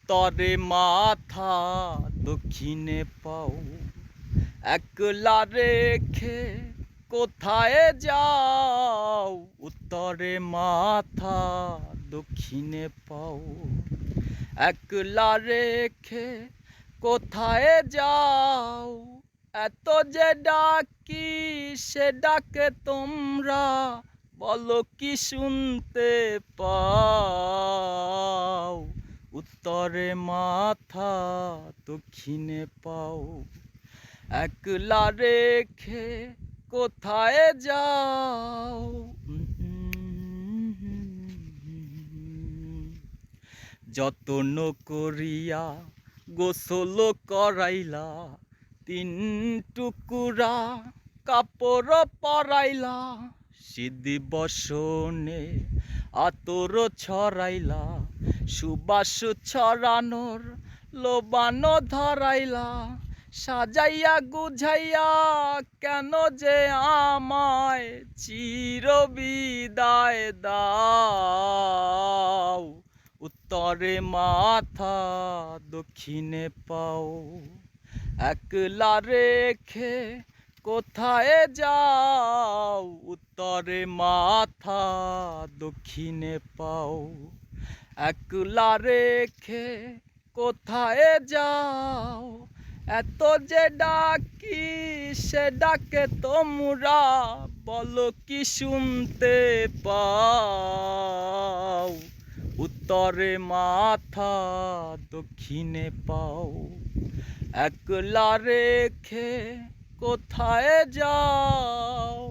উত্তরে মাথা দক্ষিণে পাও, একলা রেখে কোথায় যাও? উত্তরে মাথা দক্ষিণে পাও, একলা রেখে কোথায় যাও? এত যে ডাকি সে ডাকে তোমরা বলো কি শুনতে পাও? উত্তরে মাথা দক্ষিণে পাও, একলা রেখে কোথায় যাও? যতন করিয়া গোসল করাইলা, 3 টুকুরা কাপড় পরাইলা, শীত বসনে আতর ছড়াইলা, সুবাস ছড়ানোর লোবানো ধরাইলা, সাজাইয়া গুঝাইয়া কেন যে আমায় চির বিদায় দাও? উত্তরে মাথা দক্ষিণে পাও, একলা রেখে কোথায় যাও? উত্তরে মাথা দক্ষিণে পাও, একলা রেখে কোথায় যাও? এত যে ডাকি সে ডাকে তোমরা বলো কি শুনতে পাও? উত্তরে মাথা দক্ষিণে পাও, একলা রেখে কোথায় যাও?